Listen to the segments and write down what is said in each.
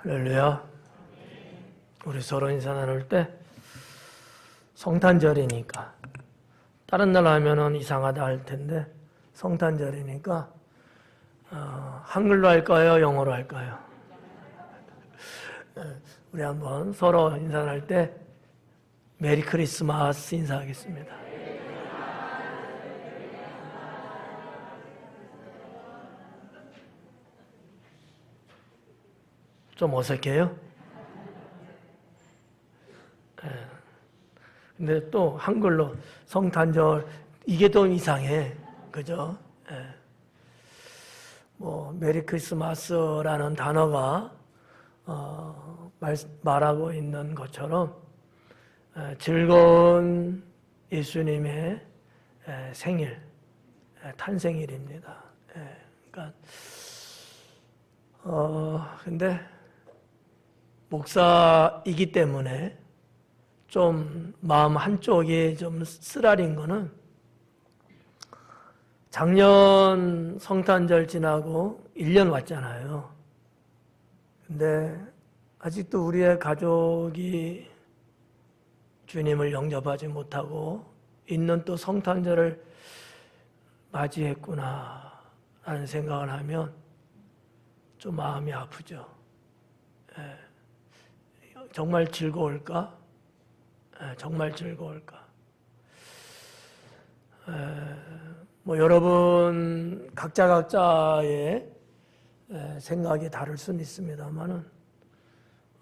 할렐루야. 우리 서로 인사 나눌 때 성탄절이니까 다른 날 하면은 이상하다 할 텐데 성탄절이니까 한글로 할까요? 영어로 할까요? 우리 한번 서로 인사 나눌 때 메리 크리스마스 인사하겠습니다. 좀 어색해요? 근데 또 한글로 성탄절 이게 또 이상해, 그죠? 뭐 메리 크리스마스라는 단어가 말하고 있는 것처럼 즐거운 예수님의 생일, 탄생일입니다. 그러니까 근데 목사이기 때문에 좀 마음 한쪽이 좀 쓰라린 거는 작년 성탄절 지나고 1년 왔잖아요. 근데 아직도 우리의 가족이 주님을 영접하지 못하고 있는 또 성탄절을 맞이했구나 라는 생각을 하면 좀 마음이 아프죠. 정말 즐거울까? 정말 즐거울까? 뭐 여러분 각자의 생각이 다를 수는 있습니다만은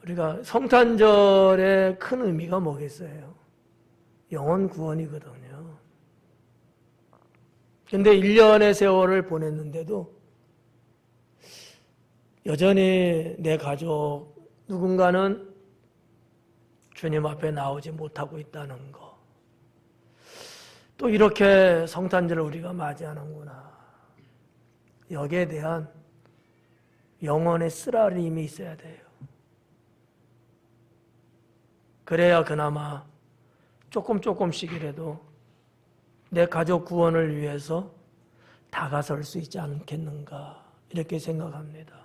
우리가 성탄절의 큰 의미가 뭐겠어요? 영혼 구원이거든요. 근데 1년의 세월을 보냈는데도 여전히 내 가족 누군가는 주님 앞에 나오지 못하고 있다는 거. 또 이렇게 성탄절을 우리가 맞이하는구나. 여기에 대한 영혼의 쓰라림이 있어야 돼요. 그래야 그나마 조금씩이라도 내 가족 구원을 위해서 다가설 수 있지 않겠는가 이렇게 생각합니다.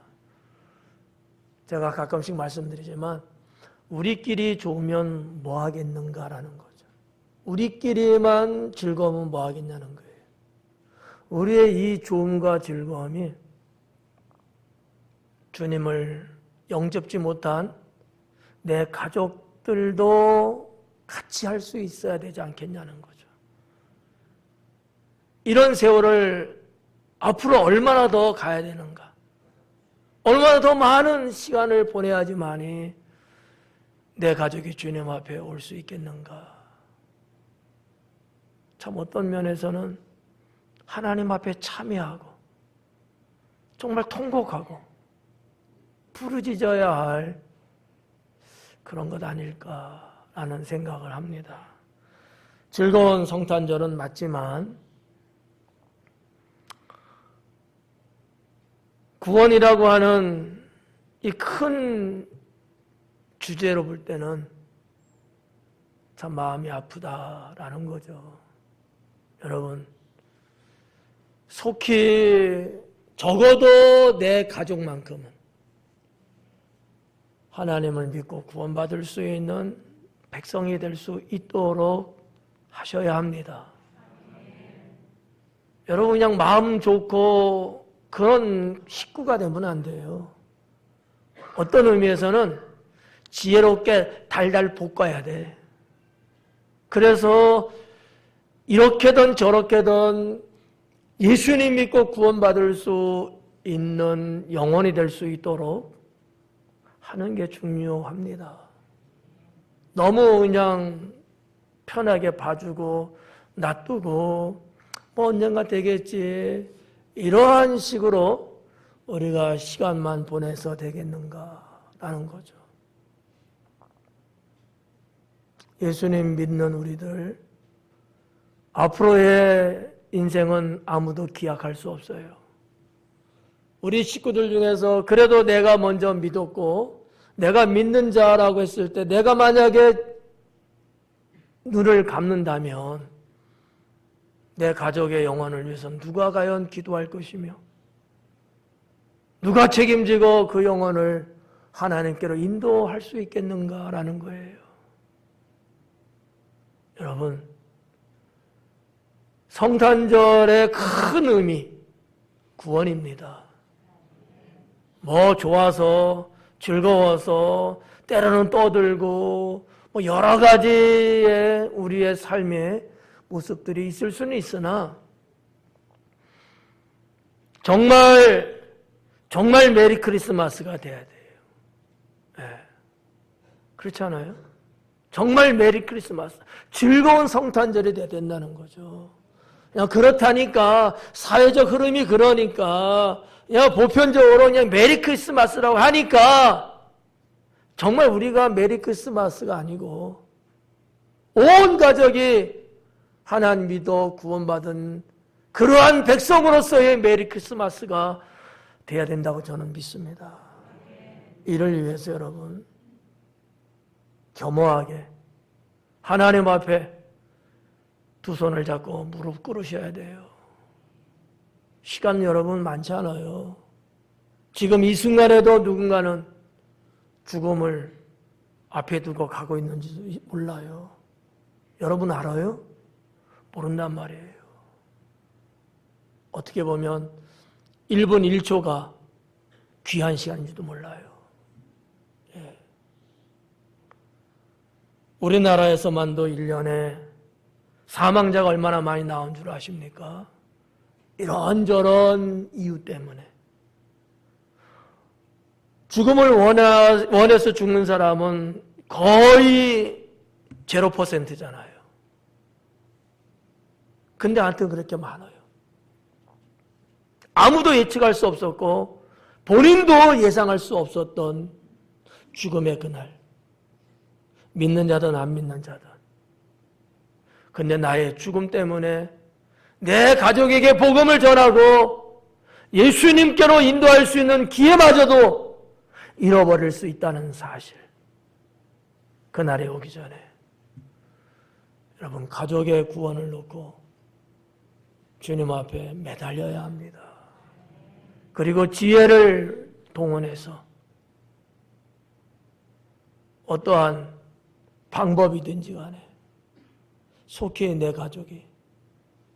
제가 가끔씩 말씀드리지만 우리끼리 좋으면 뭐 하겠는가라는 거죠. 우리끼리만 즐거우면 뭐 하겠냐는 거예요. 우리의 이 좋음과 즐거움이 주님을 영접지 못한 내 가족들도 같이 할 수 있어야 되지 않겠냐는 거죠. 이런 세월을 앞으로 얼마나 더 가야 되는가? 얼마나 더 많은 시간을 보내야지만이 내 가족이 주님 앞에 올 수 있겠는가? 참 어떤 면에서는 하나님 앞에 참여하고 정말 통곡하고 부르짖어야 할 그런 것 아닐까라는 생각을 합니다. 즐거운 성탄절은 맞지만 구원이라고 하는 이 큰 주제로 볼 때는 참 마음이 아프다라는 거죠. 여러분, 속히 적어도 내 가족만큼은 하나님을 믿고 구원받을 수 있는 백성이 될 수 있도록 하셔야 합니다. 여러분 그냥 마음 좋고 그런 식구가 되면 안 돼요. 어떤 의미에서는 지혜롭게 달달 볶아야 돼. 그래서 이렇게든 저렇게든 예수님 믿고 구원받을 수 있는 영혼이 될 수 있도록 하는 게 중요합니다. 너무 그냥 편하게 봐주고 놔두고 뭐 언젠가 되겠지 이러한 식으로 우리가 시간만 보내서 되겠는가라는 거죠. 예수님 믿는 우리들 앞으로의 인생은 아무도 기약할 수 없어요. 우리 식구들 중에서 그래도 내가 먼저 믿었고 내가 믿는 자라고 했을 때 내가 만약에 눈을 감는다면 내 가족의 영혼을 위해서 누가 과연 기도할 것이며 누가 책임지고 그 영혼을 하나님께로 인도할 수 있겠는가라는 거예요. 여러분, 성탄절의 큰 의미, 구원입니다. 뭐 좋아서, 즐거워서, 때로는 떠들고, 뭐 여러 가지의 우리의 삶의 모습들이 있을 수는 있으나, 정말 메리 크리스마스가 돼야 돼요. 네. 그렇지 않아요? 정말 메리 크리스마스, 즐거운 성탄절이 돼야 된다는 거죠. 그냥 그렇다니까, 사회적 흐름이 그러니까, 그냥 보편적으로 그냥 메리 크리스마스라고 하니까, 정말 우리가 메리 크리스마스가 아니고, 온 가족이 하나님 믿어 구원받은 그러한 백성으로서의 메리 크리스마스가 돼야 된다고 저는 믿습니다. 이를 위해서 여러분, 겸허하게 하나님 앞에 두 손을 잡고 무릎 꿇으셔야 돼요. 시간 여러분 많지 않아요. 지금 이 순간에도 누군가는 죽음을 앞에 두고 가고 있는지 몰라요. 여러분 알아요? 모른단 말이에요. 어떻게 보면 1분 1초가 귀한 시간인지도 몰라요. 예. 우리나라에서만도 1년에 사망자가 얼마나 많이 나온 줄 아십니까? 이런저런 이유 때문에. 죽음을 원해서 죽는 사람은 거의 0%잖아요. 근데 하여튼 그렇게 많아요. 아무도 예측할 수 없었고 본인도 예상할 수 없었던 죽음의 그날. 믿는 자든 안 믿는 자든. 근데 나의 죽음 때문에 내 가족에게 복음을 전하고 예수님께로 인도할 수 있는 기회마저도 잃어버릴 수 있다는 사실. 그날이 오기 전에 여러분 가족의 구원을 놓고 주님 앞에 매달려야 합니다. 그리고 지혜를 동원해서 어떠한 방법이든지 간에 속히 내 가족이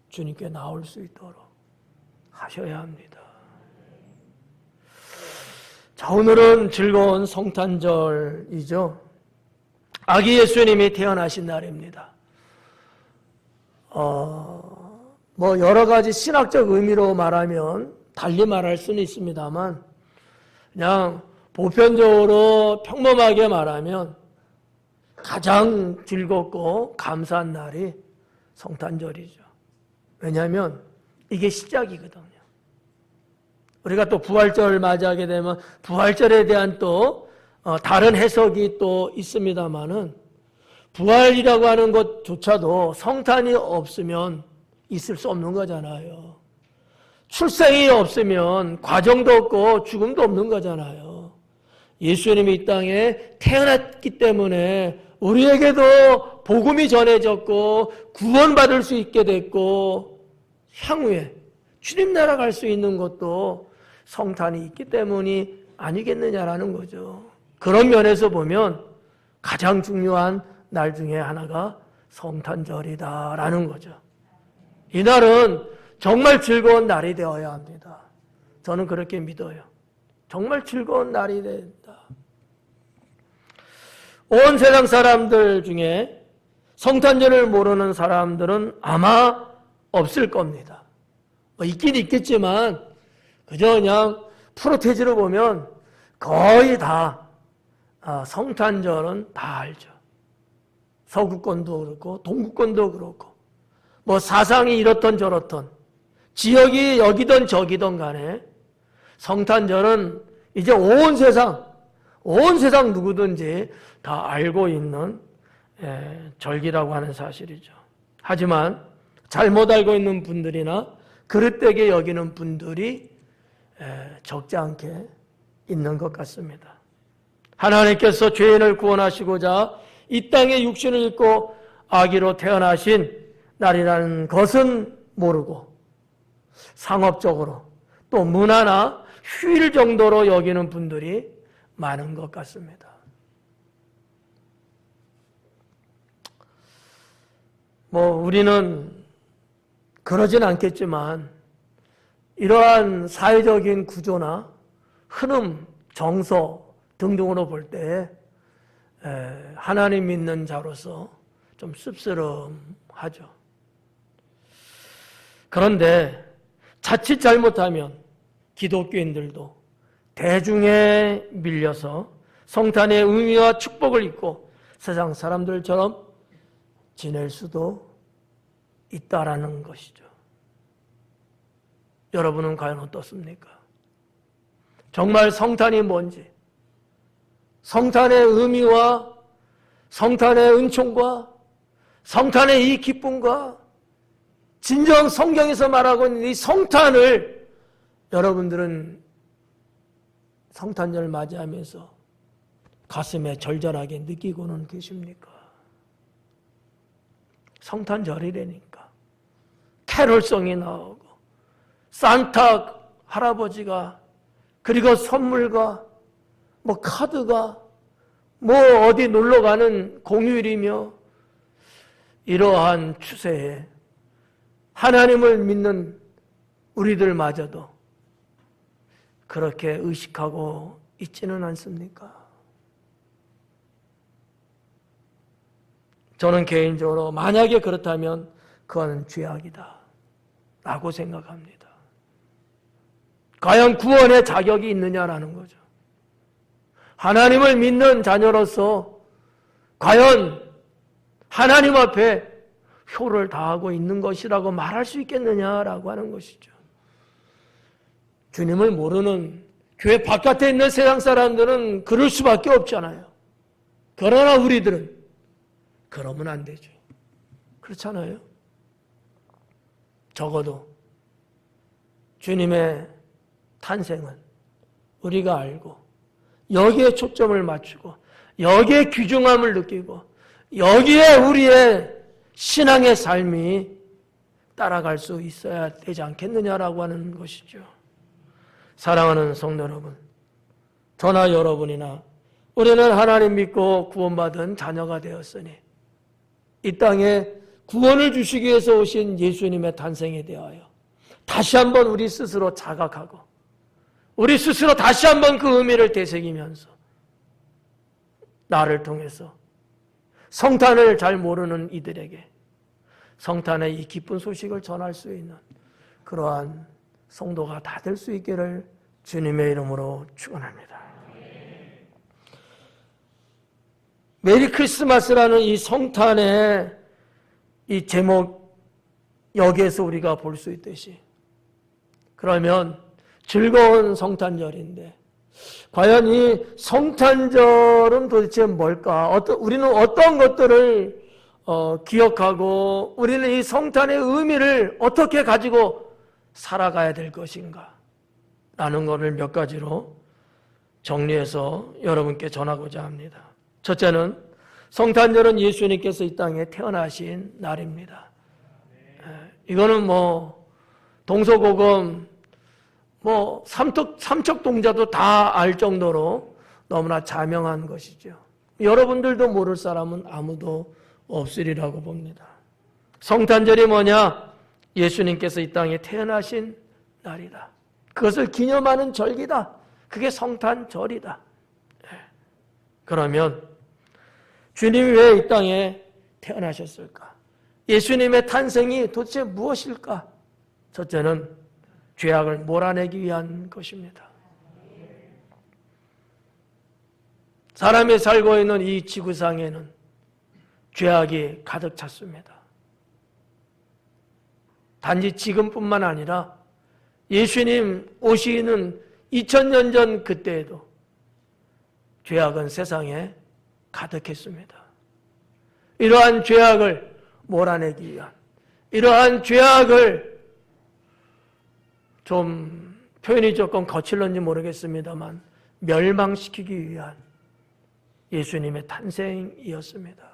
주님께 나올 수 있도록 하셔야 합니다. 자, 오늘은 즐거운 성탄절이죠. 아기 예수님이 태어나신 날입니다. 뭐 여러 가지 신학적 의미로 말하면 달리 말할 수는 있습니다만 그냥 보편적으로 평범하게 말하면 가장 즐겁고 감사한 날이 성탄절이죠. 왜냐하면 이게 시작이거든요. 우리가 또 부활절을 맞이하게 되면 부활절에 대한 또 다른 해석이 또 있습니다만은 부활이라고 하는 것조차도 성탄이 없으면 있을 수 없는 거잖아요. 출생이 없으면 과정도 없고 죽음도 없는 거잖아요. 예수님이 이 땅에 태어났기 때문에 우리에게도 복음이 전해졌고 구원받을 수 있게 됐고 향후에 주님 나라 갈 수 있는 것도 성탄이 있기 때문이 아니겠느냐라는 거죠. 그런 면에서 보면 가장 중요한 날 중에 하나가 성탄절이다라는 거죠. 이날은 정말 즐거운 날이 되어야 합니다. 저는 그렇게 믿어요. 정말 즐거운 날이 된다. 온 세상 사람들 중에 성탄절을 모르는 사람들은 아마 없을 겁니다. 뭐 있긴 있겠지만 그저 그냥 프로테지로 보면 거의 다 성탄절은 다 알죠. 서구권도 그렇고 동구권도 그렇고 뭐 사상이 이렇던 저렇던 지역이 여기든 저기든 간에 성탄절은 이제 온 세상 누구든지 다 알고 있는 절기라고 하는 사실이죠. 하지만 잘못 알고 있는 분들이나 그릇되게 여기는 분들이 적지 않게 있는 것 같습니다. 하나님께서 죄인을 구원하시고자 이 땅에 육신을 입고 아기로 태어나신 날이라는 것은 모르고 상업적으로 또 문화나 휴일 정도로 여기는 분들이 많은 것 같습니다. 우리는 그러진 않겠지만 이러한 사회적인 구조나 흐름, 정서 등등으로 볼 때 하나님 믿는 자로서 좀 씁쓸하죠. 그런데 자칫 잘못하면 기독교인들도 대중에 밀려서 성탄의 의미와 축복을 잊고 세상 사람들처럼 지낼 수도 있다라는 것이죠. 여러분은 과연 어떻습니까? 정말 성탄이 뭔지, 성탄의 의미와 성탄의 은총과 성탄의 이 기쁨과 진정 성경에서 말하고 있는 이 성탄을 여러분들은 성탄절 맞이하면서 가슴에 절절하게 느끼고는 계십니까? 성탄절이라니까 캐롤송이 나오고 산타 할아버지가 그리고 선물과 카드가 어디 놀러가는 공휴일이며 이러한 추세에 하나님을 믿는 우리들마저도 그렇게 의식하고 있지는 않습니까? 저는 개인적으로 만약에 그렇다면 그건 죄악이다 라고 생각합니다. 과연 구원의 자격이 있느냐라는 거죠. 하나님을 믿는 자녀로서 과연 하나님 앞에 효를 다하고 있는 것이라고 말할 수 있겠느냐라고 하는 것이죠. 주님을 모르는 교회 바깥에 있는 세상 사람들은 그럴 수밖에 없잖아요. 그러나 우리들은 그러면 안 되죠. 그렇잖아요. 적어도 주님의 탄생은 우리가 알고 여기에 초점을 맞추고 여기에 귀중함을 느끼고 여기에 우리의 신앙의 삶이 따라갈 수 있어야 되지 않겠느냐라고 하는 것이죠. 사랑하는 성도 여러분, 저나 여러분이나 우리는 하나님 믿고 구원받은 자녀가 되었으니 이 땅에 구원을 주시기 위해서 오신 예수님의 탄생에 대하여 다시 한번 우리 스스로 자각하고 우리 스스로 다시 한번 그 의미를 되새기면서 나를 통해서 성탄을 잘 모르는 이들에게 성탄의 이 기쁜 소식을 전할 수 있는 그러한 성도가 다 될 수 있기를 주님의 이름으로 축원합니다. 메리 크리스마스라는 이 성탄의 이 제목 여기에서 우리가 볼 수 있듯이 그러면 즐거운 성탄절인데 과연 이 성탄절은 도대체 뭘까? 우리는 어떤 것들을 기억하고 우리는 이 성탄의 의미를 어떻게 가지고 살아가야 될 것인가? 라는 것을 몇 가지로 정리해서 여러분께 전하고자 합니다. 첫째는 성탄절은 예수님께서 이 땅에 태어나신 날입니다. 이거는 동서고금 삼척동자도 다 알 정도로 너무나 자명한 것이죠. 여러분들도 모를 사람은 아무도 없으리라고 봅니다. 성탄절이 뭐냐? 예수님께서 이 땅에 태어나신 날이다. 그것을 기념하는 절기다. 그게 성탄절이다. 그러면 주님이 왜 이 땅에 태어나셨을까? 예수님의 탄생이 도대체 무엇일까? 첫째는 죄악을 몰아내기 위한 것입니다. 사람이 살고 있는 이 지구상에는 죄악이 가득 찼습니다. 단지 지금뿐만 아니라 예수님 오시는 2000년 전 그때에도 죄악은 세상에 가득했습니다. 이러한 죄악을 몰아내기 위한, 이러한 죄악을 좀 표현이 조금 거칠런지 모르겠습니다만 멸망시키기 위한 예수님의 탄생이었습니다.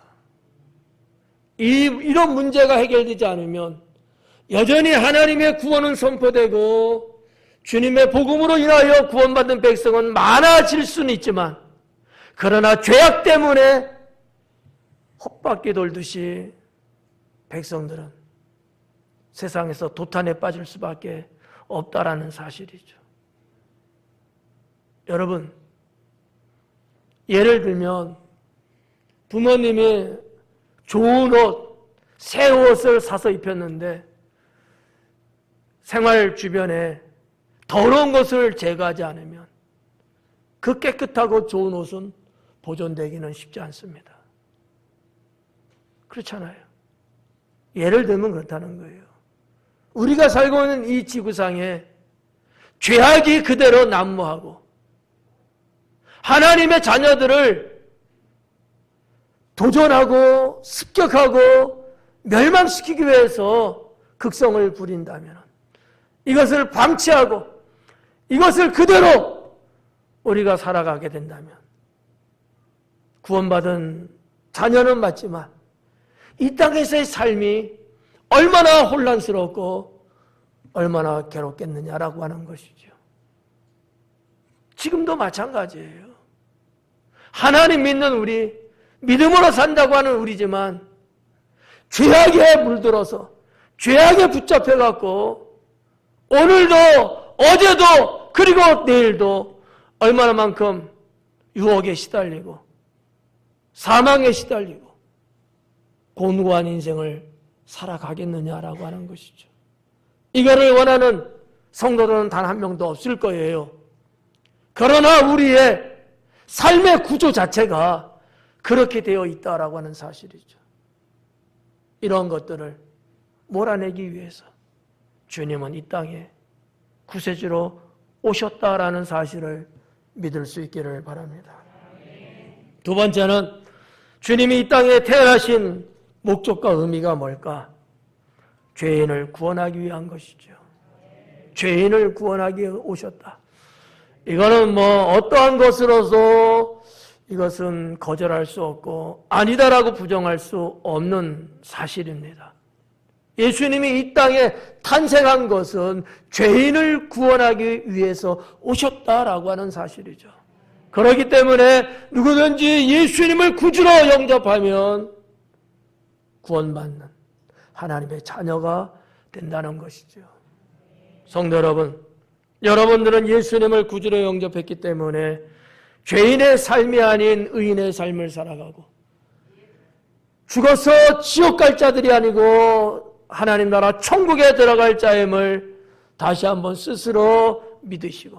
이런 문제가 해결되지 않으면 여전히 하나님의 구원은 선포되고 주님의 복음으로 인하여 구원받은 백성은 많아질 수는 있지만 그러나 죄악 때문에 헛바퀴 돌듯이 백성들은 세상에서 도탄에 빠질 수밖에 없다라는 사실이죠. 여러분, 예를 들면 부모님이 좋은 옷, 새 옷을 사서 입혔는데 생활 주변에 더러운 것을 제거하지 않으면 그 깨끗하고 좋은 옷은 보존되기는 쉽지 않습니다. 그렇잖아요. 예를 들면 그렇다는 거예요. 우리가 살고 있는 이 지구상에 죄악이 그대로 난무하고 하나님의 자녀들을 도전하고 습격하고 멸망시키기 위해서 극성을 부린다면 이것을 방치하고 이것을 그대로 우리가 살아가게 된다면 구원받은 자녀는 맞지만 이 땅에서의 삶이 얼마나 혼란스럽고 얼마나 괴롭겠느냐라고 하는 것이죠. 지금도 마찬가지예요. 하나님 믿는 우리, 믿음으로 산다고 하는 우리지만 죄악에 물들어서 죄악에 붙잡혀갖고 오늘도 어제도 그리고 내일도 얼마나만큼 유혹에 시달리고 사망에 시달리고 곤고한 인생을 살아가겠느냐라고 하는 것이죠. 이거를 원하는 성도들은 단 한 명도 없을 거예요. 그러나 우리의 삶의 구조 자체가 그렇게 되어 있다라고 하는 사실이죠. 이런 것들을 몰아내기 위해서 주님은 이 땅에 구세주로 오셨다라는 사실을 믿을 수 있기를 바랍니다. 두 번째는 주님이 이 땅에 태어나신 목적과 의미가 뭘까? 죄인을 구원하기 위한 것이죠. 죄인을 구원하기 위해 오셨다. 이거는 어떠한 것으로서 이것은 거절할 수 없고 아니다라고 부정할 수 없는 사실입니다. 예수님이 이 땅에 탄생한 것은 죄인을 구원하기 위해서 오셨다라고 하는 사실이죠. 그렇기 때문에 누구든지 예수님을 구주로 영접하면 구원받는 하나님의 자녀가 된다는 것이죠. 성도 여러분, 여러분들은 예수님을 구주로 영접했기 때문에 죄인의 삶이 아닌 의인의 삶을 살아가고 죽어서 지옥 갈 자들이 아니고 하나님 나라 천국에 들어갈 자임을 다시 한번 스스로 믿으시고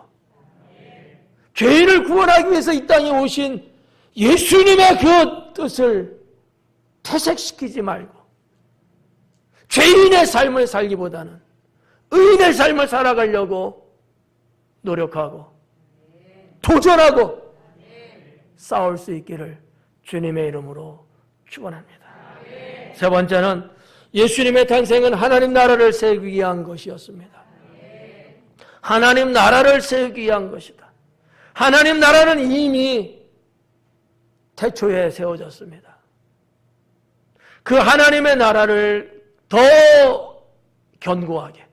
죄인을 구원하기 위해서 이 땅에 오신 예수님의 그 뜻을 퇴색시키지 말고 죄인의 삶을 살기보다는 의인의 삶을 살아가려고 노력하고 도전하고 싸울 수 있기를 주님의 이름으로 축원합니다. 세 번째는 예수님의 탄생은 하나님 나라를 세우기 위한 것이었습니다. 하나님 나라를 세우기 위한 것이다. 하나님 나라는 이미 태초에 세워졌습니다. 그 하나님의 나라를 더 견고하게,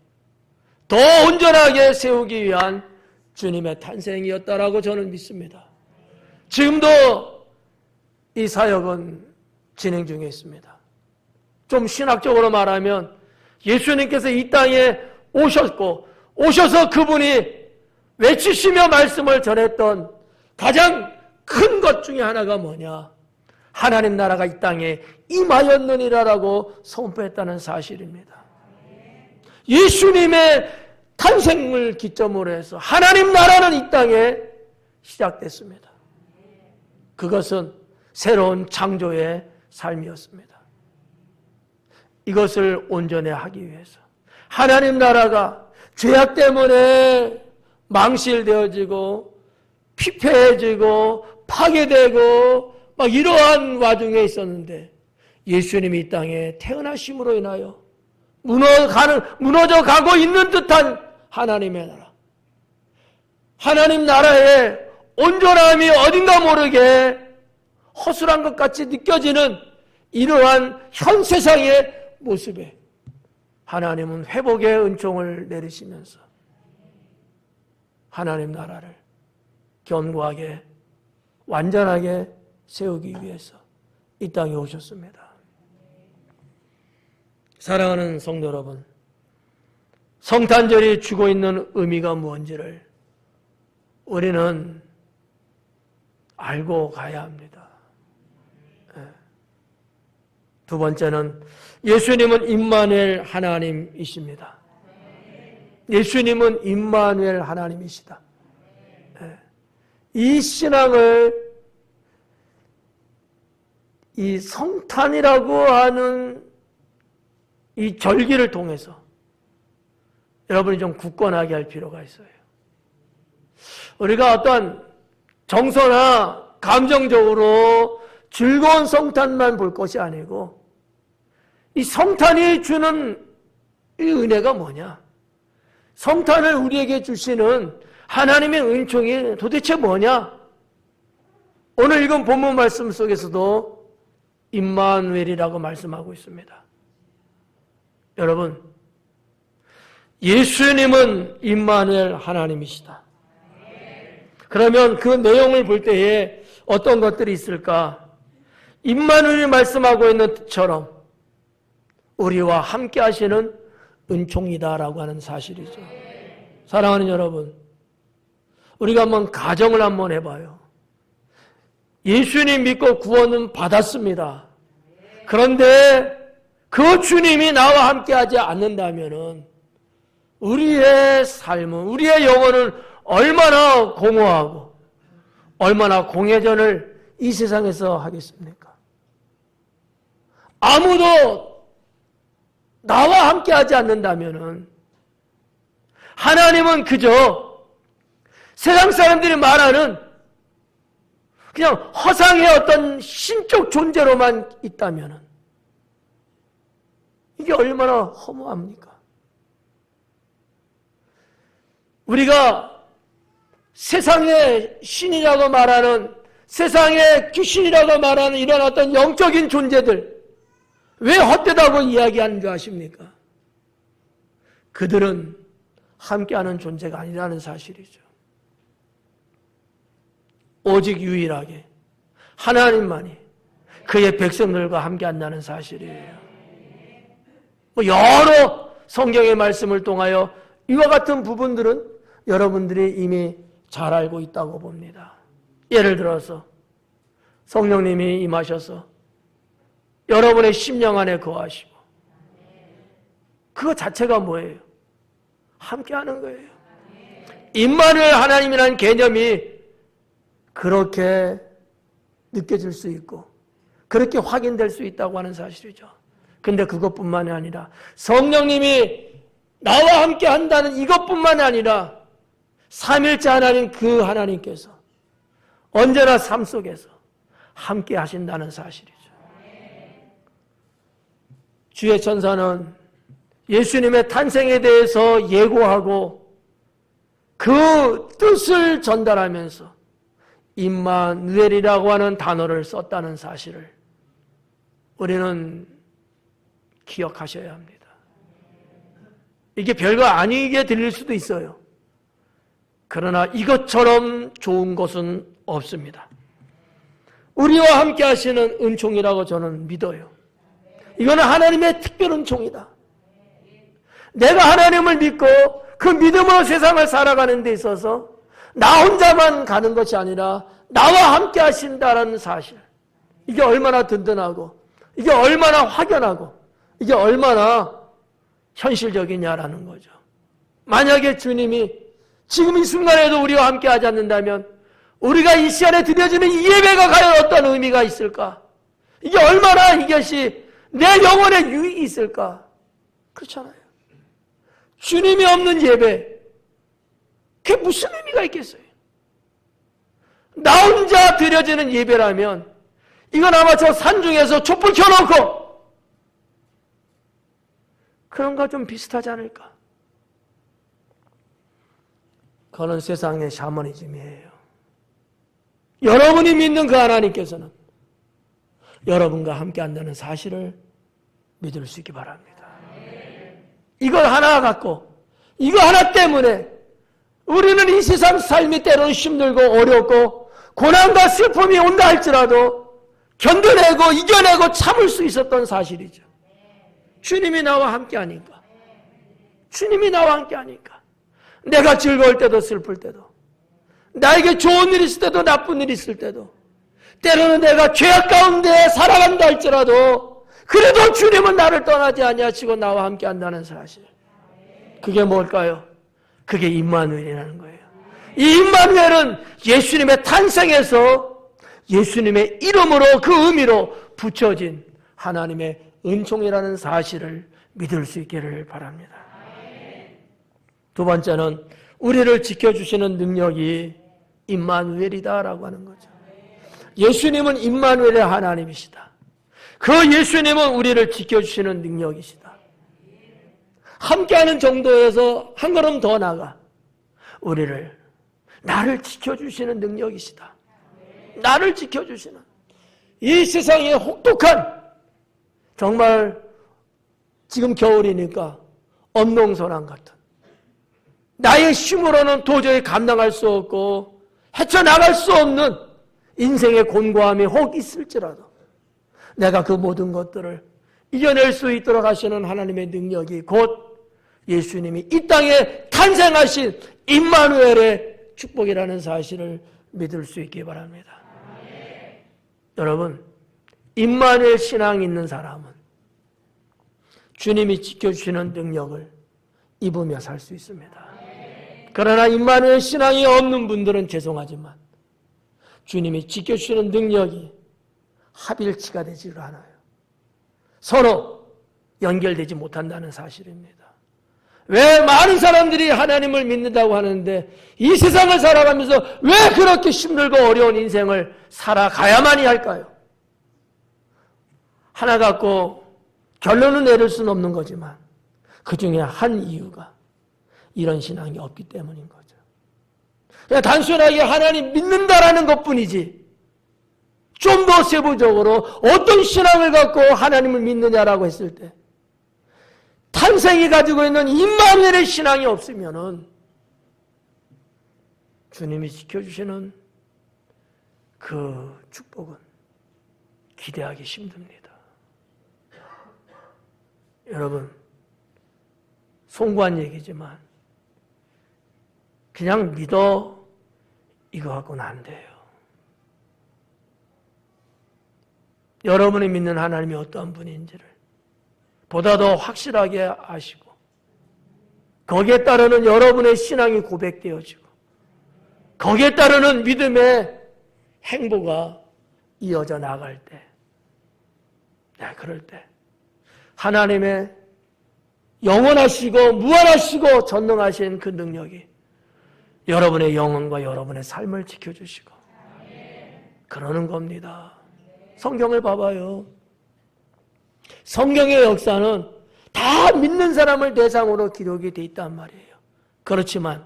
더 온전하게 세우기 위한 주님의 탄생이었다라고 저는 믿습니다. 지금도 이 사역은 진행 중에 있습니다. 좀 신학적으로 말하면 예수님께서 이 땅에 오셨고 오셔서 그분이 외치시며 말씀을 전했던 가장 큰 것 중에 하나가 뭐냐? 하나님 나라가 이 땅에 임하였느니라라고 선포했다는 사실입니다. 예수님의 탄생을 기점으로 해서 하나님 나라는 이 땅에 시작됐습니다. 그것은 새로운 창조의 삶이었습니다. 이것을 온전히 하기 위해서 하나님 나라가 죄악 때문에 망실되어지고 피폐해지고 파괴되고 막 이러한 와중에 있었는데 예수님이 이 땅에 태어나심으로 인하여 무너져 가고 있는 듯한 하나님의 나라, 하나님 나라의 온전함이 어딘가 모르게 허술한 것 같이 느껴지는 이러한 현 세상의 모습에 하나님은 회복의 은총을 내리시면서 하나님 나라를 견고하게 완전하게 세우기 위해서 이 땅에 오셨습니다. 사랑하는 성도 여러분, 성탄절이 주고 있는 의미가 무엇인지를 우리는 알고 가야 합니다. 두 번째는 예수님은 임마누엘 하나님이십니다. 예수님은 임마누엘 하나님이시다. 이 신앙을 이 성탄이라고 하는 이 절기를 통해서 여러분이 좀 굳건하게 할 필요가 있어요. 우리가 어떤 정서나 감정적으로 즐거운 성탄만 볼 것이 아니고 이 성탄이 주는 이 은혜가 뭐냐? 성탄을 우리에게 주시는 하나님의 은총이 도대체 뭐냐? 오늘 읽은 본문 말씀 속에서도 임마누엘이라고 말씀하고 있습니다. 여러분, 예수님은 임마누엘 하나님이시다. 그러면 그 내용을 볼 때에 어떤 것들이 있을까? 임마누엘이 말씀하고 있는 뜻처럼 우리와 함께 하시는 은총이다라고 하는 사실이죠. 사랑하는 여러분, 우리가 한번 가정을 한번 해봐요. 예수님 믿고 구원은 받았습니다. 그런데 그 주님이 나와 함께 하지 않는다면은 우리의 삶은, 우리의 영혼은 얼마나 공허하고 얼마나 공회전을 이 세상에서 하겠습니까? 아무도 나와 함께 하지 않는다면은 하나님은 그저 세상 사람들이 말하는 그냥 허상의 어떤 신적 존재로만 있다면은 이게 얼마나 허무합니까? 우리가 세상의 신이라고 말하는, 세상의 귀신이라고 말하는 이런 어떤 영적인 존재들 왜 헛되다고 이야기하는 줄 아십니까? 그들은 함께하는 존재가 아니라는 사실이죠. 오직 유일하게 하나님만이 그의 백성들과 함께한다는 사실이에요. 여러 성경의 말씀을 통하여 이와 같은 부분들은 여러분들이 이미 잘 알고 있다고 봅니다. 예를 들어서 성령님이 임하셔서 여러분의 심령 안에 거하시고, 그거 자체가 뭐예요? 함께하는 거예요. 임마누엘 하나님이라는 개념이 그렇게 느껴질 수 있고 그렇게 확인될 수 있다고 하는 사실이죠. 근데 그것뿐만이 아니라 성령님이 나와 함께 한다는 이것뿐만이 아니라 삼일째 하나님, 그 하나님께서 언제나 삶 속에서 함께 하신다는 사실이죠. 주의 천사는 예수님의 탄생에 대해서 예고하고 그 뜻을 전달하면서 임마누엘이라고 하는 단어를 썼다는 사실을 우리는 기억하셔야 합니다. 이게 별거 아니게 들릴 수도 있어요. 그러나 이것처럼 좋은 것은 없습니다. 우리와 함께 하시는 은총이라고 저는 믿어요. 이거는 하나님의 특별 은총이다. 내가 하나님을 믿고 그 믿음으로 세상을 살아가는 데 있어서 나 혼자만 가는 것이 아니라 나와 함께 하신다는 사실, 이게 얼마나 든든하고 이게 얼마나 확연하고 이게 얼마나 현실적이냐라는 거죠. 만약에 주님이 지금 이 순간에도 우리와 함께 하지 않는다면 우리가 이 시간에 드려지는 이 예배가 과연 어떤 의미가 있을까? 이게 얼마나 이것이 내 영혼에 유익이 있을까? 그렇잖아요. 주님이 없는 예배, 그게 무슨 의미가 있겠어요? 나 혼자 드려지는 예배라면 이건 아마 저 산중에서 촛불 켜놓고 그런 거 좀 비슷하지 않을까? 그거는 세상의 샤머니즘이에요. 여러분이 믿는 그 하나님께서는 여러분과 함께 한다는 사실을 믿을 수 있기 바랍니다. 이걸 하나 갖고, 이거 하나 때문에 우리는 이 세상 삶이 때로는 힘들고 어렵고 고난과 슬픔이 온다 할지라도 견뎌내고 이겨내고 참을 수 있었던 사실이죠. 주님이 나와 함께 하니까. 주님이 나와 함께 하니까. 내가 즐거울 때도 슬플 때도, 나에게 좋은 일 있을 때도 나쁜 일 있을 때도, 때로는 내가 죄악 가운데 살아간다 할지라도 그래도 주님은 나를 떠나지 아니하시고 나와 함께 한다는 사실. 그게 뭘까요? 그게 임마누엘이라는 거예요. 이 임마누엘은 예수님의 탄생에서 예수님의 이름으로 그 의미로 붙여진 하나님의 은총이라는 사실을 믿을 수 있기를 바랍니다. 두 번째는 우리를 지켜주시는 능력이 임마누엘이다라고 하는 거죠. 예수님은 임마누엘의 하나님이시다. 그 예수님은 우리를 지켜주시는 능력이시다. 함께하는 정도에서 한 걸음 더 나가 나를 지켜주시는 능력이시다. 나를 지켜주시는 이 세상의 혹독한, 정말 지금 겨울이니까 엄동선왕 같은, 나의 힘으로는 도저히 감당할 수 없고 헤쳐나갈 수 없는 인생의 곤고함이 혹 있을지라도 내가 그 모든 것들을 이겨낼 수 있도록 하시는 하나님의 능력이 곧 예수님이 이 땅에 탄생하신 임마누엘의 축복이라는 사실을 믿을 수 있기 바랍니다. 여러분, 임마누엘 신앙이 있는 사람은 주님이 지켜주시는 능력을 입으며 살 수 있습니다. 그러나 임마누엘 신앙이 없는 분들은 죄송하지만 주님이 지켜주시는 능력이 합일치가 되지를 않아요. 서로 연결되지 못한다는 사실입니다. 왜 많은 사람들이 하나님을 믿는다고 하는데 이 세상을 살아가면서 왜 그렇게 힘들고 어려운 인생을 살아가야만이 할까요? 하나 갖고 결론은 내릴 수는 없는 거지만 그 중에 한 이유가 이런 신앙이 없기 때문인 거죠. 그냥 단순하게 하나님 믿는다라는 것뿐이지 좀 더 세부적으로 어떤 신앙을 갖고 하나님을 믿느냐라고 했을 때 탄생이 가지고 있는 임마누엘의 신앙이 없으면은 주님이 지켜주시는 그 축복은 기대하기 힘듭니다. 여러분, 송구한 얘기지만 그냥 믿어 이거 갖고는 안 돼요. 여러분이 믿는 하나님이 어떠한 분인지를 보다 더 확실하게 아시고 거기에 따르는 여러분의 신앙이 고백되어지고 거기에 따르는 믿음의 행보가 이어져 나갈 때, 그럴 때 하나님의 영원하시고 무한하시고 전능하신 그 능력이 여러분의 영혼과 여러분의 삶을 지켜주시고 그러는 겁니다. 성경을 봐봐요. 성경의 역사는 다 믿는 사람을 대상으로 기록이 돼 있단 말이에요. 그렇지만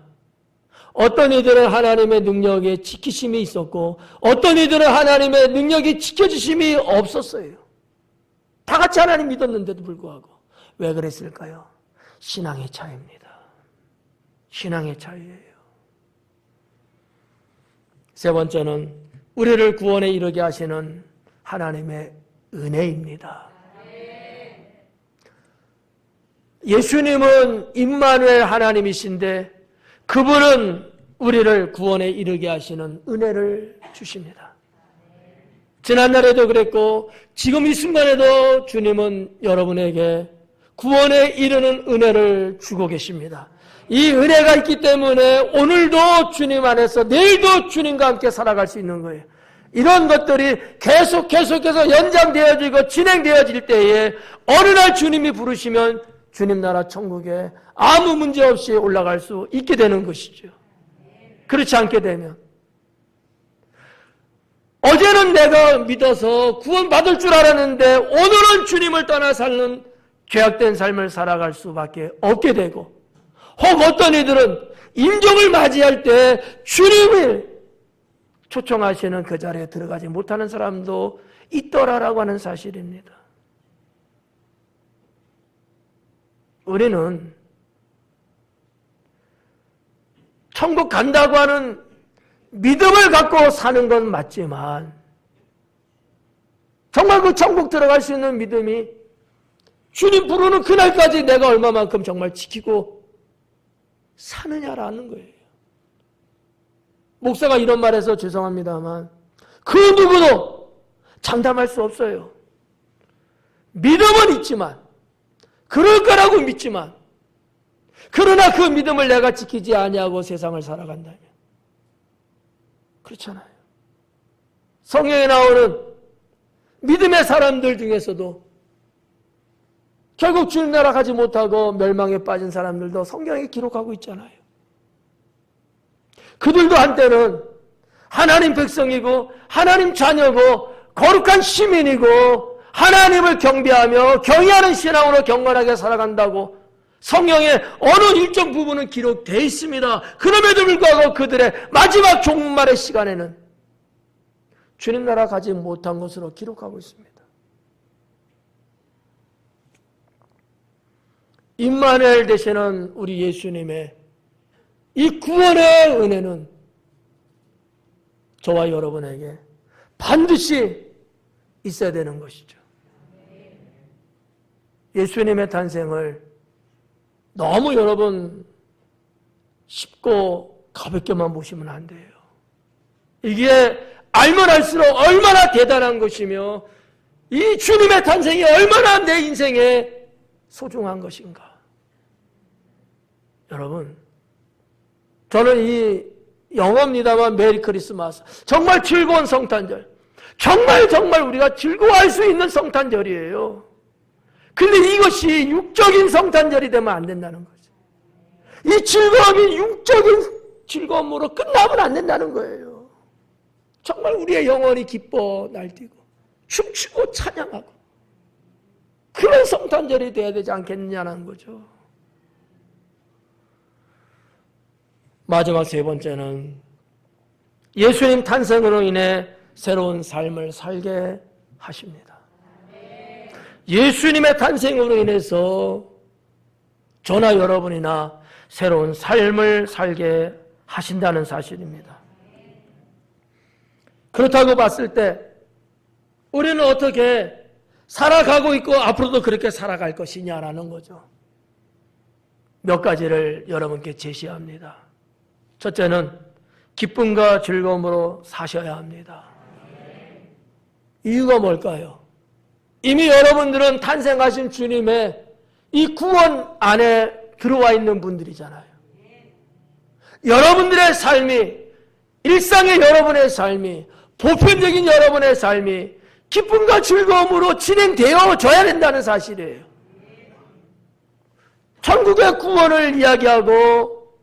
어떤 이들은 하나님의 능력에 지키심이 있었고 어떤 이들은 하나님의 능력이 지켜주심이 없었어요. 다 같이 하나님 믿었는데도 불구하고 왜 그랬을까요? 신앙의 차이입니다. 신앙의 차이예요. 세 번째는 우리를 구원에 이르게 하시는 하나님의 은혜입니다. 예수님은 임마누엘 하나님이신데 그분은 우리를 구원에 이르게 하시는 은혜를 주십니다. 지난날에도 그랬고 지금 이 순간에도 주님은 여러분에게 구원에 이르는 은혜를 주고 계십니다. 이 은혜가 있기 때문에 오늘도 주님 안에서 내일도 주님과 함께 살아갈 수 있는 거예요. 이런 것들이 계속해서 연장되어지고 진행되어질 때에 어느 날 주님이 부르시면 주님 나라 천국에 아무 문제 없이 올라갈 수 있게 되는 것이죠. 그렇지 않게 되면 어제는 내가 믿어서 구원받을 줄 알았는데 오늘은 주님을 떠나 사는 죄악된 삶을 살아갈 수밖에 없게 되고 혹 어떤 이들은 임종을 맞이할 때 주님을 초청하시는 그 자리에 들어가지 못하는 사람도 있더라라고 하는 사실입니다. 우리는 천국 간다고 하는 믿음을 갖고 사는 건 맞지만 정말 그 천국 들어갈 수 있는 믿음이 주님 부르는 그날까지 내가 얼마만큼 정말 지키고 사느냐라는 거예요. 목사가 이런 말해서 죄송합니다만 그 누구도 장담할 수 없어요. 믿음은 있지만 그럴 거라고 믿지만 그러나 그 믿음을 내가 지키지 아니하고 세상을 살아간다면 그렇잖아요. 성경에 나오는 믿음의 사람들 중에서도 결국 주님 나라 가지 못하고 멸망에 빠진 사람들도 성경에 기록하고 있잖아요. 그들도 한때는 하나님 백성이고 하나님 자녀고 거룩한 시민이고 하나님을 경배하며 경외하는 신앙으로 경건하게 살아간다고 성경에 어느 일정 부분은 기록되어 있습니다. 그럼에도 불구하고 그들의 마지막 종말의 시간에는 주님 나라 가지 못한 것으로 기록하고 있습니다. 임마누엘 되시는 우리 예수님의 이 구원의 은혜는 저와 여러분에게 반드시 있어야 되는 것이죠. 예수님의 탄생을 너무 여러분 쉽고 가볍게만 보시면 안 돼요. 이게 알면 알수록 얼마나 대단한 것이며 이 주님의 탄생이 얼마나 내 인생에 소중한 것인가. 여러분, 저는 이 영어입니다만 메리 크리스마스, 정말 즐거운 성탄절, 정말 우리가 즐거워할 수 있는 성탄절이에요. 근데 이것이 육적인 성탄절이 되면 안 된다는 거죠. 이 즐거움이 육적인 즐거움으로 끝나면 안 된다는 거예요. 정말 우리의 영혼이 기뻐 날뛰고 춤추고 찬양하고 그런 성탄절이 돼야 되지 않겠느냐는 거죠. 마지막 세 번째는 예수님 탄생으로 인해 새로운 삶을 살게 하십니다. 예수님의 탄생으로 인해서 저나 여러분이나 새로운 삶을 살게 하신다는 사실입니다. 그렇다고 봤을 때 우리는 어떻게 살아가고 있고 앞으로도 그렇게 살아갈 것이냐라는 거죠. 몇 가지를 여러분께 제시합니다. 첫째는 기쁨과 즐거움으로 사셔야 합니다. 이유가 뭘까요? 이미 여러분들은 탄생하신 주님의 이 구원 안에 들어와 있는 분들이잖아요. 여러분들의 삶이, 일상의 여러분의 삶이, 보편적인 여러분의 삶이 기쁨과 즐거움으로 진행되어져야 된다는 사실이에요. 천국의 구원을 이야기하고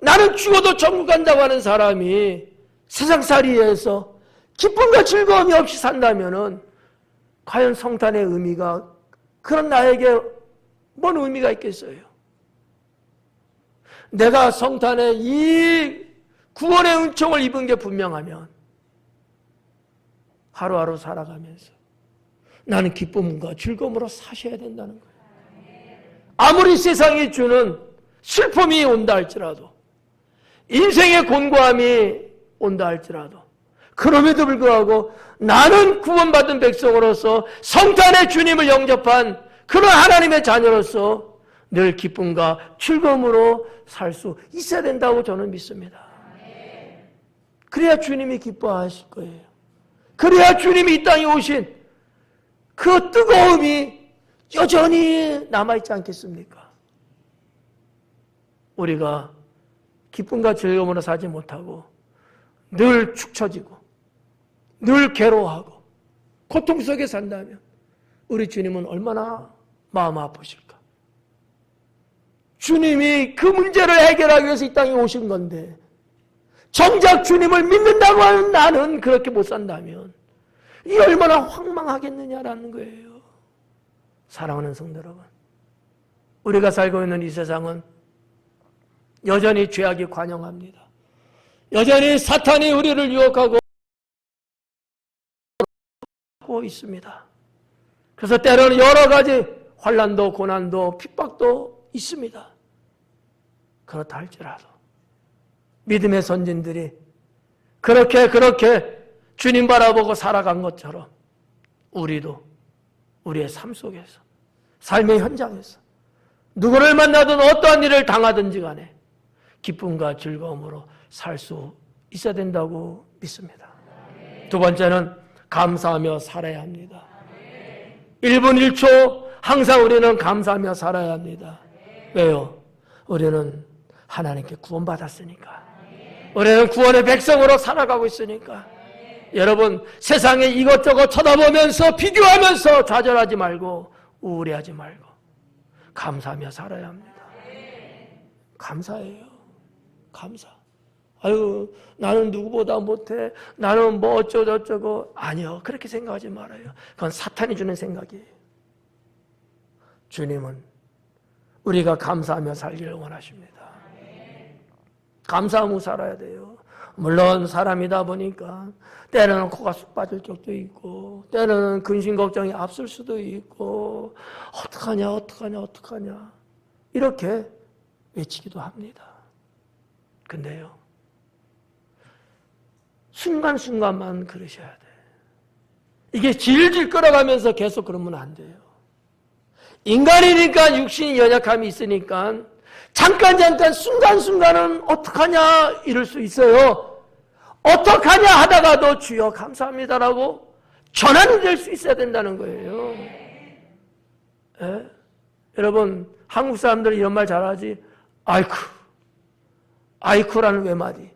나는 죽어도 천국 간다고 하는 사람이 세상살이에서 기쁨과 즐거움이 없이 산다면은 과연 성탄의 의미가 그런 나에게 뭔 의미가 있겠어요? 내가 성탄의 이 구원의 은총을 입은 게 분명하면 하루하루 살아가면서 나는 기쁨과 즐거움으로 사셔야 된다는 거예요. 아무리 세상이 주는 슬픔이 온다 할지라도 인생의 곤고함이 온다 할지라도 그럼에도 불구하고 나는 구원받은 백성으로서 성탄의 주님을 영접한 그런 하나님의 자녀로서 늘 기쁨과 즐거움으로 살 수 있어야 된다고 저는 믿습니다. 그래야 주님이 기뻐하실 거예요. 그래야 주님이 이 땅에 오신 그 뜨거움이 여전히 남아있지 않겠습니까? 우리가 기쁨과 즐거움으로 살지 못하고 늘 축 처지고 늘 괴로워하고 고통 속에 산다면 우리 주님은 얼마나 마음 아프실까? 주님이 그 문제를 해결하기 위해서 이 땅에 오신 건데 정작 주님을 믿는다고 하는 나는 그렇게 못 산다면 이 얼마나 황망하겠느냐라는 거예요. 사랑하는 성도 여러분, 우리가 살고 있는 이 세상은 여전히 죄악이 관영합니다. 여전히 사탄이 우리를 유혹하고 있습니다. 그래서 때로는 여러 가지 환난도 고난도 핍박도 있습니다. 그렇다 할지라도 믿음의 선진들이 그렇게 주님 바라보고 살아간 것처럼 우리도 우리의 삶 속에서, 삶의 현장에서 누구를 만나든 어떠한 일을 당하든지 간에 기쁨과 즐거움으로 살 수 있어야 된다고 믿습니다. 두 번째는 감사하며 살아야 합니다. 1분 1초 항상 우리는 감사하며 살아야 합니다. 왜요? 우리는 하나님께 구원받았으니까. 우리는 구원의 백성으로 살아가고 있으니까. 여러분, 세상에 이것저것 쳐다보면서 비교하면서 좌절하지 말고 우울해하지 말고 감사하며 살아야 합니다. 감사해요. 감사. 아유, 나는 누구보다 못해. 나는 뭐 어쩌고저쩌고. 아니요, 그렇게 생각하지 말아요. 그건 사탄이 주는 생각이에요. 주님은 우리가 감사하며 살기를 원하십니다. 감사하며 살아야 돼요. 물론 사람이다 보니까 때로는 코가 쑥 빠질 적도 있고 때로는 근심 걱정이 앞설 수도 있고 어떡하냐 이렇게 외치기도 합니다. 근데요, 순간순간만 그러셔야 돼요. 이게 질질 끌어가면서 계속 그러면 안 돼요. 인간이니까 육신이 연약함이 있으니까 잠깐 순간순간은 어떡하냐 이럴 수 있어요. 어떡하냐 하다가도 주여 감사합니다라고 전환이 될 수 있어야 된다는 거예요. 예? 여러분, 한국 사람들은 이런 말 잘하지. 아이쿠라는 외마디.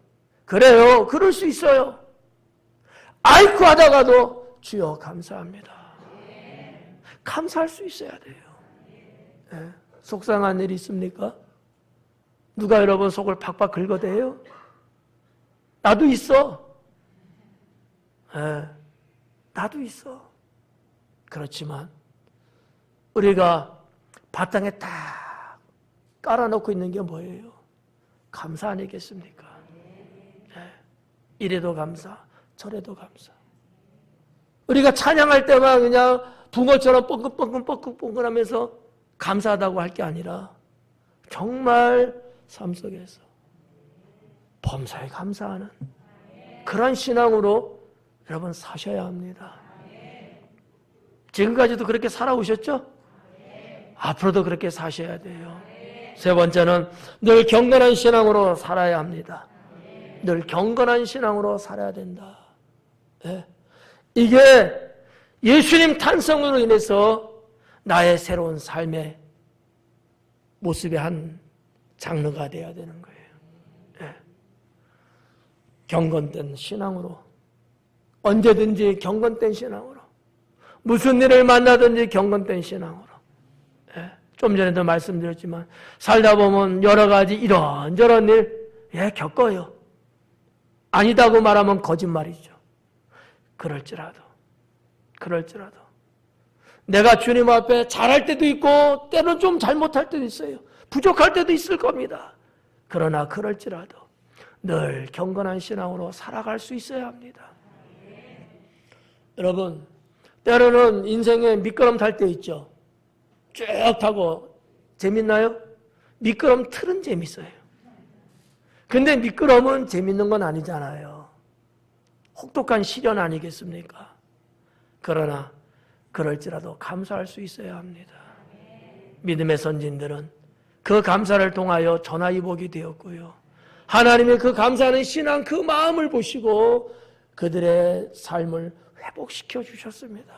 그래요, 그럴 수 있어요. 아이쿠 하다가도 주여 감사합니다. 감사할 수 있어야 돼요. 예? 속상한 일이 있습니까? 누가 여러분 속을 팍팍 긁어대요? 나도 있어. 예, 나도 있어. 그렇지만 우리가 바탕에 딱 깔아놓고 있는 게 뭐예요? 감사 아니겠습니까? 예, 이래도 감사, 저래도 감사. 우리가 찬양할 때만 그냥 붕어처럼 뻥긋뻥긋하면서 감사하다고 할 게 아니라 정말 삶 속에서 범사에 감사하는 그런 신앙으로 여러분 사셔야 합니다. 지금까지도 그렇게 살아오셨죠? 앞으로도 그렇게 사셔야 돼요. 세 번째는 늘 경건한 신앙으로 살아야 합니다. 늘 경건한 신앙으로 살아야 된다. 네. 이게 예수님 탄생으로 인해서 나의 새로운 삶의 모습의 한 장르가 되어야 되는 거예요. 네. 경건된 신앙으로, 언제든지 경건된 신앙으로, 무슨 일을 만나든지 경건된 신앙으로. 네. 좀 전에도 말씀드렸지만 살다 보면 여러 가지 이런저런 일 겪어요. 아니다고 말하면 거짓말이죠. 그럴지라도 내가 주님 앞에 잘할 때도 있고 때로는 좀 잘못할 때도 있어요. 부족할 때도 있을 겁니다. 그러나 그럴지라도 늘 경건한 신앙으로 살아갈 수 있어야 합니다. 여러분, 때로는 인생에 미끄럼 탈 때 있죠. 쭉 타고 재밌나요? 미끄럼 틀은 재밌어요. 근데 미끄럼은 재밌는 건 아니잖아요. 혹독한 시련 아니겠습니까? 그러나 그럴지라도 감사할 수 있어야 합니다. 믿음의 선진들은 그 감사를 통하여 전화위복이 되었고요. 하나님의 그 감사하는 신앙, 그 마음을 보시고 그들의 삶을 회복시켜 주셨습니다.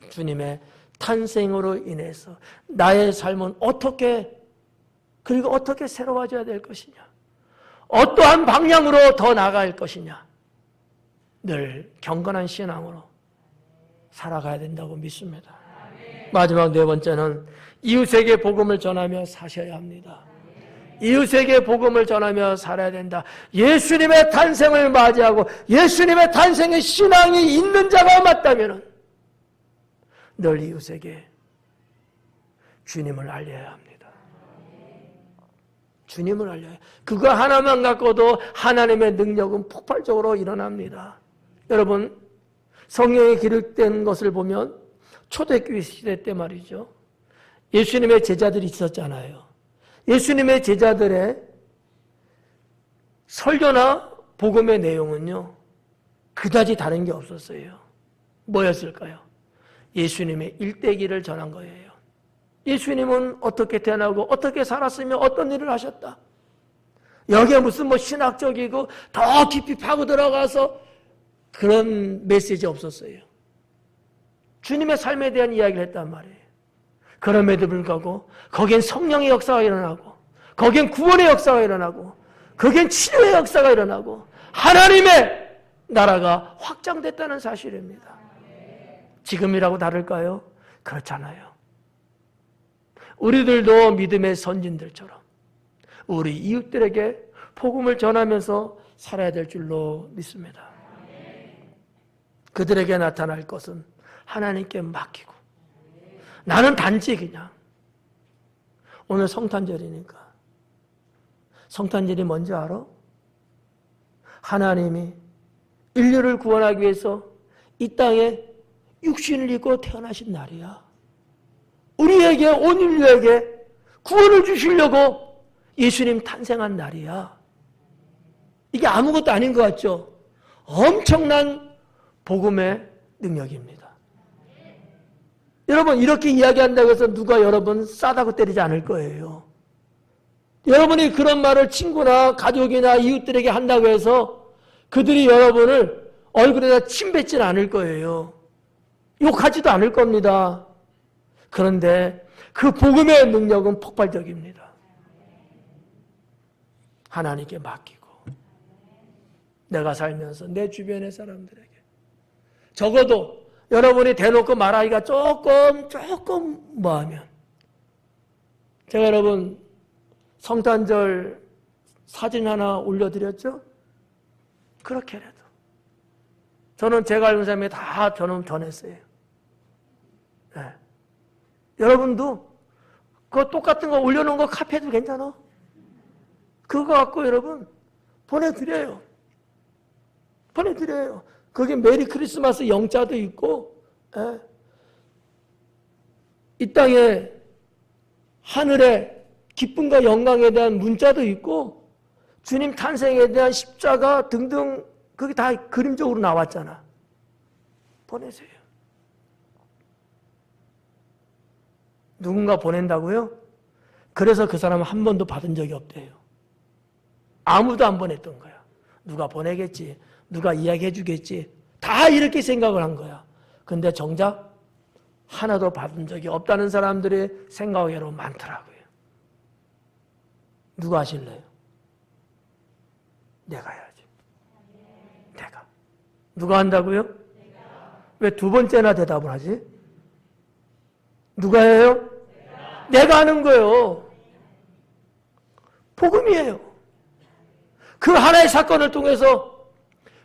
주님의 탄생으로 인해서 나의 삶은 어떻게 새로워져야 될 것이냐, 어떠한 방향으로 더 나아갈 것이냐, 늘 경건한 신앙으로 살아가야 된다고 믿습니다. 마지막 네 번째는 이웃에게 복음을 전하며 사셔야 합니다. 이웃에게 복음을 전하며 살아야 된다. 예수님의 탄생을 맞이하고 예수님의 탄생의 신앙이 있는 자가 맞다면 늘 이웃에게 주님을 알려야 합니다. 주님을 알려야 해요. 그거 하나만 갖고도 하나님의 능력은 폭발적으로 일어납니다. 여러분, 성경에 기록된 것을 보면 초대교회 시대 때 말이죠. 예수님의 제자들이 있었잖아요. 예수님의 제자들의 설교나 복음의 내용은요, 그다지 다른 게 없었어요. 뭐였을까요? 예수님의 일대기를 전한 거예요. 예수님은 어떻게 태어나고 어떻게 살았으며 어떤 일을 하셨다. 여기에 무슨 신학적이고 더 깊이 파고 들어가서 그런 메시지 없었어요. 주님의 삶에 대한 이야기를 했단 말이에요. 그럼에도 불구하고 거기엔 성령의 역사가 일어나고, 거기엔 구원의 역사가 일어나고, 거기엔 치료의 역사가 일어나고, 하나님의 나라가 확장됐다는 사실입니다. 지금이라고 다를까요? 그렇잖아요. 우리들도 믿음의 선진들처럼 우리 이웃들에게 복음을 전하면서 살아야 될 줄로 믿습니다. 그들에게 나타날 것은 하나님께 맡기고, 나는 단지 그냥, 오늘 성탄절이니까, 성탄절이 뭔지 알아? 하나님이 인류를 구원하기 위해서 이 땅에 육신을 입고 태어나신 날이야. 우리에게, 온 인류에게 구원을 주시려고 예수님 탄생한 날이야. 이게 아무것도 아닌 것 같죠? 엄청난 복음의 능력입니다. 여러분, 이렇게 이야기한다고 해서 누가 여러분 싸다고 때리지 않을 거예요. 여러분이 그런 말을 친구나 가족이나 이웃들에게 한다고 해서 그들이 여러분을 얼굴에다 침 뱉지는 않을 거예요. 욕하지도 않을 겁니다. 그런데 그 복음의 능력은 폭발적입니다. 하나님께 맡기고, 내가 살면서 내 주변의 사람들에게, 적어도 여러분이 대놓고 말하기가 조금 뭐하면, 제가 여러분 성탄절 사진 하나 올려드렸죠? 그렇게라도 저는 제가 알는 사람에게 다 저는 전했어요. 네. 여러분도 그거 똑같은 거 올려놓은 거 카페도 괜찮아. 그거 갖고 여러분 보내드려요. 보내드려요. 거기 메리 크리스마스 영자도 있고, 예. 이 땅에 하늘에 기쁨과 영광에 대한 문자도 있고, 주님 탄생에 대한 십자가 등등, 그게 다 그림적으로 나왔잖아. 보내세요. 누군가 보낸다고요? 그래서 그 사람은 한 번도 받은 적이 없대요. 아무도 안 보냈던 거야. 누가 보내겠지, 누가 이야기해 주겠지, 다 이렇게 생각을 한 거야. 근데 정작 하나도 받은 적이 없다는 사람들이 생각외로 많더라고요. 누가 하실래요? 내가 해야지. 내가. 누가 한다고요? 왜 두 번째나 대답을 하지? 누가 해요? 내가 하는 거예요. 복음이에요. 그 하나의 사건을 통해서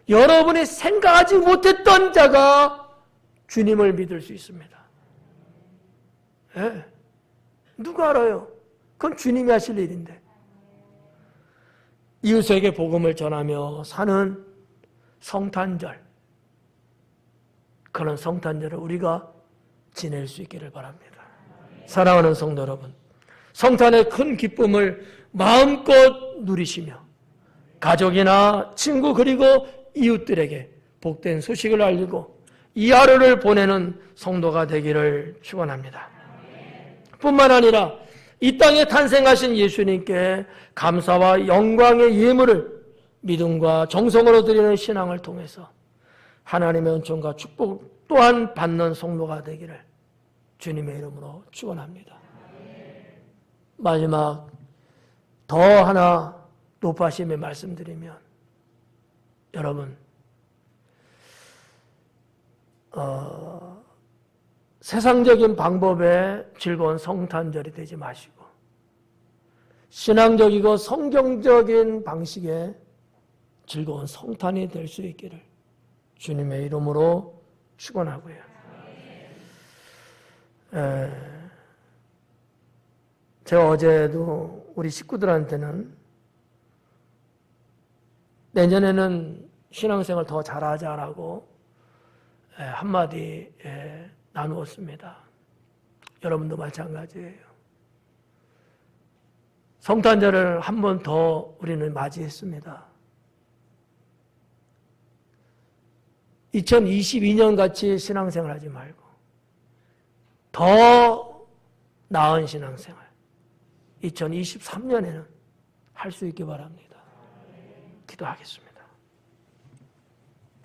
여러분이 생각하지 못했던 자가 주님을 믿을 수 있습니다. 네. 누가 알아요? 그건 주님이 하실 일인데. 이웃에게 복음을 전하며 사는 성탄절, 그런 성탄절을 우리가 지낼 수 있기를 바랍니다. 사랑하는 성도 여러분, 성탄의 큰 기쁨을 마음껏 누리시며 가족이나 친구 그리고 이웃들에게 복된 소식을 알리고 이 하루를 보내는 성도가 되기를 축원합니다. 뿐만 아니라 이 땅에 탄생하신 예수님께 감사와 영광의 예물을 믿음과 정성으로 드리는 신앙을 통해서 하나님의 은총과 축복 또한 받는 성도가 되기를 주님의 이름으로 축원합니다. 마지막 더 하나 높아심에 말씀드리면, 여러분 세상적인 방법에 즐거운 성탄절이 되지 마시고 신앙적이고 성경적인 방식의 즐거운 성탄이 될 수 있기를 주님의 이름으로 축원하고요. 제가 어제도 우리 식구들한테는 내년에는 신앙생활 더 잘하자라고 한마디 나누었습니다. 여러분도 마찬가지예요. 성탄절을 한 번 더 우리는 맞이했습니다. 2022년 같이 신앙생활 하지 말고 더 나은 신앙생활 2023년에는 할 수 있기 바랍니다. 기도하겠습니다.